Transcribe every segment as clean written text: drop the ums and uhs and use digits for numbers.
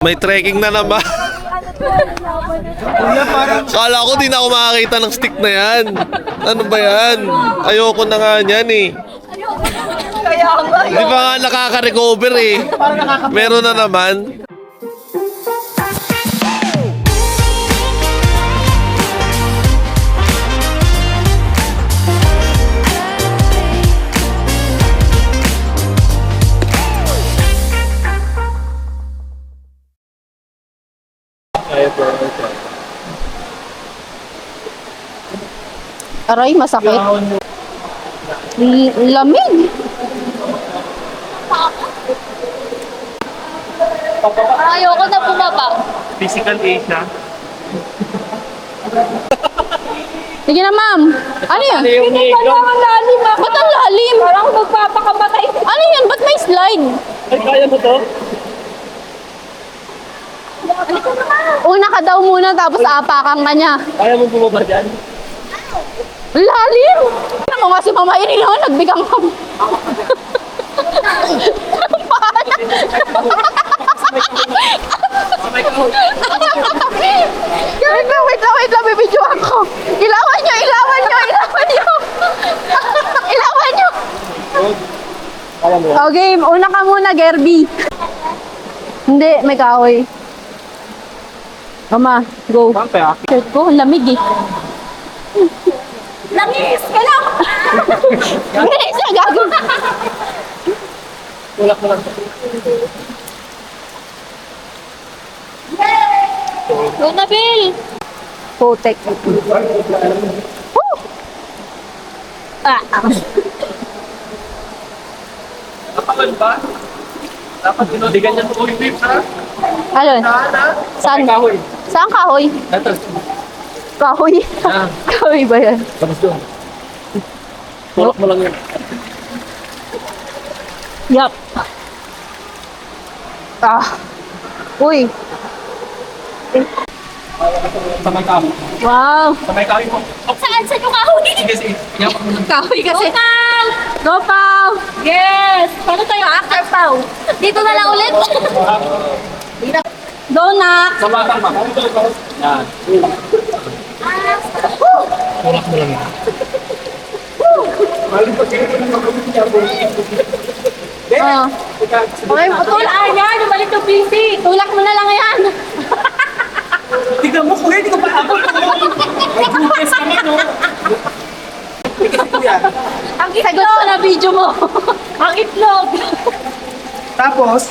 May trekking na naman. Kala ko di na ako makakita ng stick na yan. Ano ba yan? Ayoko na nga yan eh. Di ba nga nakaka-recover eh. Meron na naman. Aray, masakit. Lamig. Ayoko na bumaba. Physical age na. Sige na, ma'am. Ano yan? Hindi pa naman lalim. Ba't ang lalim? Parang magpapakamatay. Ano yan? Ba't may slide? Ay, kaya mo to? Una ka daw muna, tapos apakan ka niya. Kaya mo bumaba dyan? Lalim! Ano nga si Mama Irene, oh, nagbigang ka. Wait lang, bibidyoan ko. Ilawan nyo! Ilawan nyo! Oh, game. Una ka muna, Gerby. Hindi, may kahoy. Mama, go. Shirt ko, lamig eh. Langis ka lang! Hindi siya gago. Tulak mo lang. Go na, Bill! Putek. Nakapan ba? Dapat dinodigan niya ito yung grips, ha? Alon? Saan? Kahoy. Saan kahoy? Ito. Kahoy? Ah. Kahoy ba yan? Tapos doon. Tulak mo lang yun. Yup. Uy. Sa may kahoy. Wow. Sa may kahoy mo. Saan yung kahoy? Sige, sige. Yapak mo lang. Kahoy kasi. Go, Pao! Yes! Paano tayo after, Pao? Dito na lang ulit. Go, Nak! Sa batang ma. Yan. Tulak mo lang yun. Maling pag sino ng mag-upit niya po. Okay, tulak mo yan. Balik to PC. Tulak mo na lang yan. Tignan mo, kuya, hindi ko pa abot. May gupes kami, no? Ang sagot ko na video mo. Ang itlog. Tapos,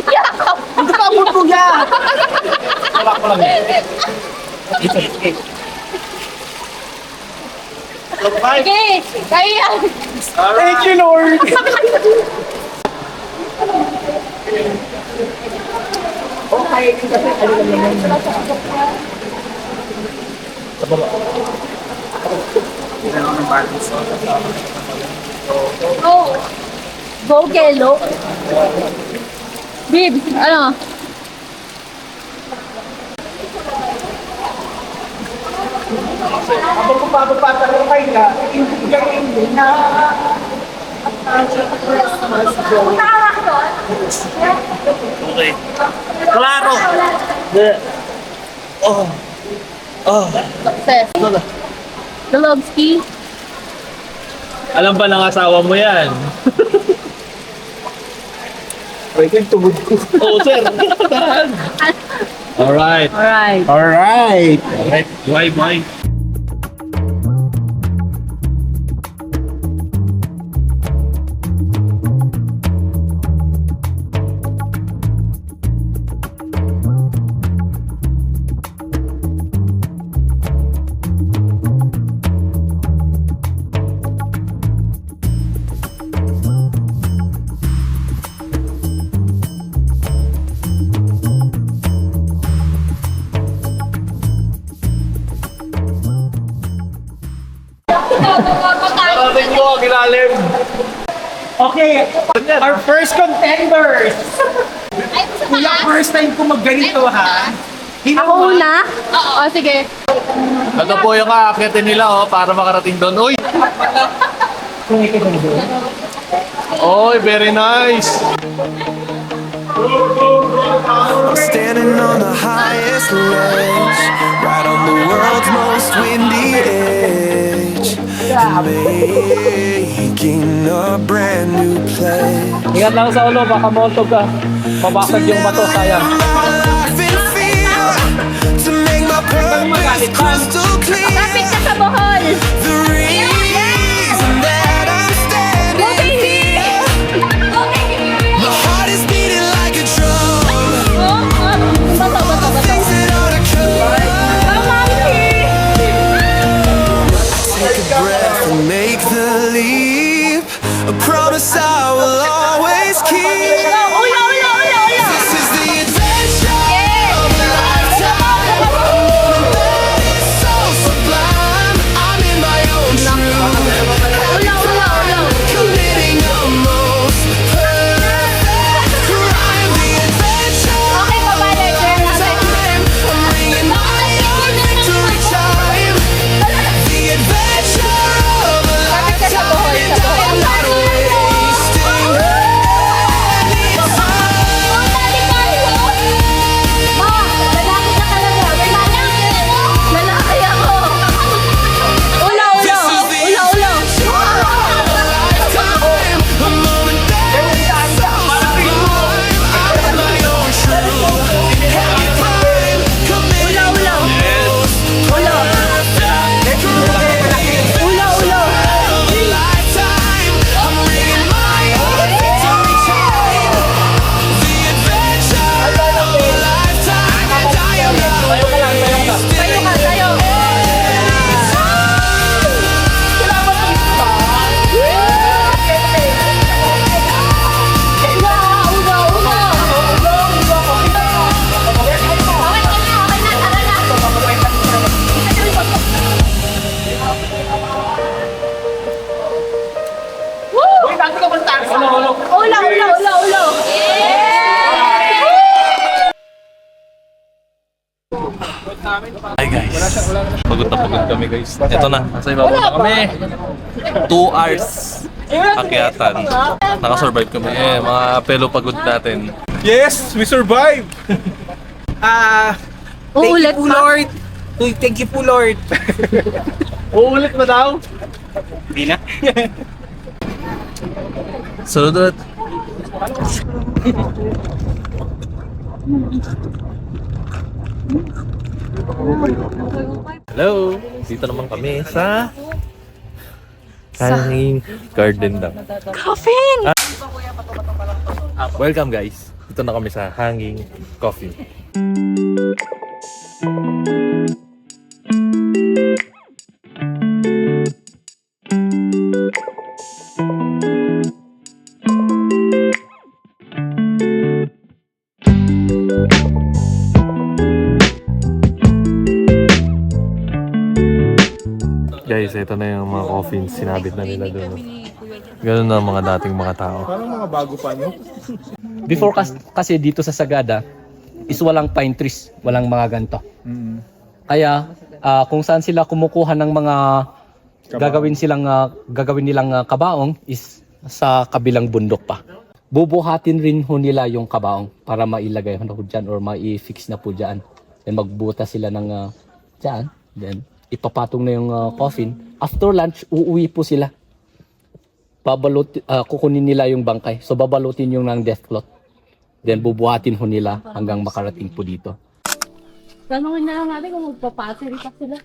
Yakap. hindi ka abot po yan. Tulak mo lang yun. Okay, kaya yan. Thank you, Lord. Go. Go, Kelo. Bib, ano? Habang kupapapata ng kayo ka, hindi ka hindi na. Okay. Claro. Success. Dolowski. Alam ba ng asawa mo yan? Wait, yung tugod ko. Oh, sir. Alright. Alright. Alright. Bye, bye. Parating mo ang ilalim. Okay, our first contenders. Kuya, first time ko magganito ha. Ako una? Oo, sige. Ito po yung aakyatin nila para makarating doon. Uy! Oy, very nice. Standing on the highest ledge, right on the world's most windy edge, making a brand new pledge. Ingat lang sa ulo, baka maultog ka. Mabasag yung bato, sayang. Life in fear, to make my purpose crystal clear. Kapit ka sa Bohol! The reason that I'm standing here, my heart is beating like a drum. Bato. Things that ought to come. Take a breath and make the leap. A promise I will always keep. Ulo! This is the adventure of a lifetime. That is so sublime. I'm in my own truth. Committing a most perfect crime. The adventure Okay, pabalay, girl. time. I'm ringing my own victory chime. The adventure of a lifetime. And I'm not wasting any time. Ma, lalaki ka talaga. Lalaki ako. Ulo! This is the adventure of a lifetime. A moment that is so sublime. I'm in my own truth. Every time, committing a most perfect crime. Of a lifetime. I'm ringing my own victory chime. The adventure of a lifetime. And I am not wasting Tayo ka, tayo. Ulo! Hi guys. Pagod kami guys. Ito na. Nasa ibabaw na kami. 2 hours. Akyatan. Nakasurvive kami. Mga pelo pagod natin. Yes, we survived! Thank Uulit you po, pa. Lord! Uy, thank you po, Lord! Uulit ba daw? Hindi na. Sunod ulit. Hello! Dito naman kami sa Hanging Garden daw. Coffin! Welcome guys. Dito na kami sa Hanging Coffee. Guys, ito na yung mga coffins. Sinabit na nila doon. Ganun na ang mga dating mga tao. Parang mga bago pa nyo. Before kasi dito sa Sagada is walang pine trees, walang mga ganto. Kaya kung saan sila kumukuha ng mga gagawin nilang kabaong is sa kabilang bundok pa. Bubuhatin rin ho nila yung kabaong para mailagay ho dyan or mai-fix na po dyan. Then magbuta sila ng dyan. Then ipapatong na yung coffin. After lunch, uuwi po sila. Kukunin nila yung bangkay. So babalutin yung ng death cloth. Then bubuhatin ho nila hanggang makarating po dito. Tanungin na lang natin kung magpapasiri pa sila.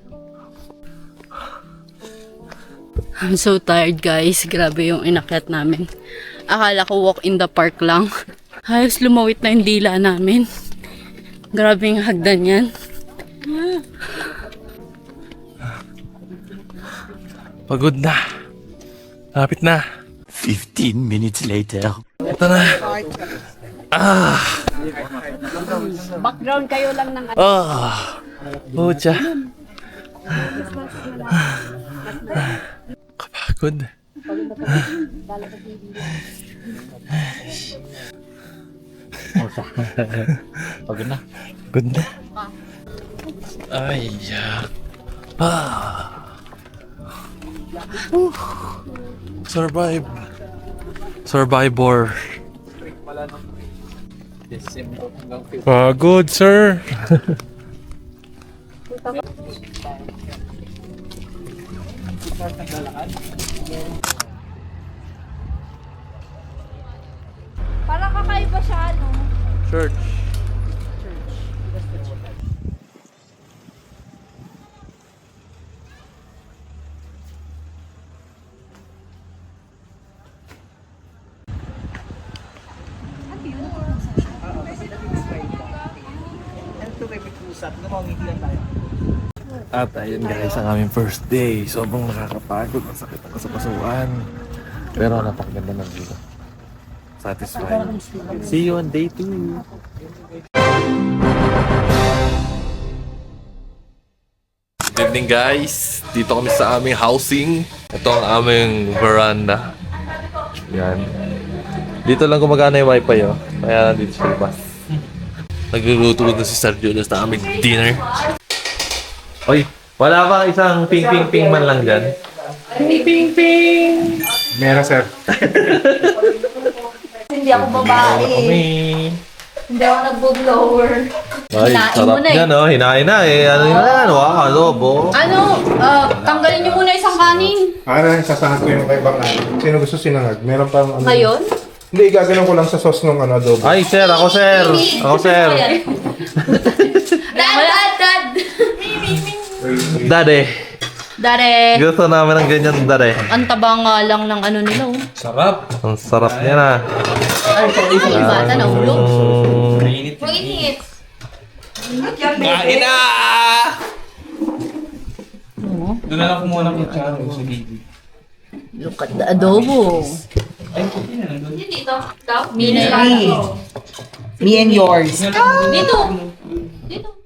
I'm so tired guys. Grabe yung inakyat namin. Akala ko walk in the park lang. Halos lumawit na yung dila namin. Grabe yung hagdan yan. Pagod na. Lapit na. 15 minutes later. Ito na. Background kayo lang ng Pucha. Kapagod. Pagod na. Pagod na. Ay, Survive. Survivor. Pagod, sir. Parang kakaiba siya, no? Church. At ayun guys, ang aming first day. Sobrang nakakapagod. Ang sakit ang kasapasuan. Pero napakaganda ng view. Satisfied. See you on day 2. Good evening guys. Dito kami sa aming housing. Ito ang aming veranda. Yan. Dito lang gumagana yung wifi oh. Kaya nandito sa labas. Nagluluto na si Sergio sa aming dinner. Oy, wala ba isang ping man lang dyan? Meron, sir. Hindi ako babae. Hindi ako nagbo-blower. Ay, Hinain sarap mo na eh. yan oh. Hinain na eh. Ano yun yan? Wow, adobo. Tanggalin niyo muna isang kanin. Sasangag ko yung kay Bangan. Sino gusto sinangag? Meron pa ano. Ngayon? Hindi, gaganon ko lang sa sauce nung ano, adobo. Ay, sir. Ako, sir. Ako, sir. Dad! Dade. Dare! Gusto namin ng ganyan, dade. Ang taba nga lang ng ano nila, oh. Ang sarap niya na. Ay, yung bata na ulo. Mainit. Kain na! Doon na lang kumuha ng kutsara sa gigi. Look at the adobo. Hindi dito. Daw. Mini. Me and yours. Dito. Dito.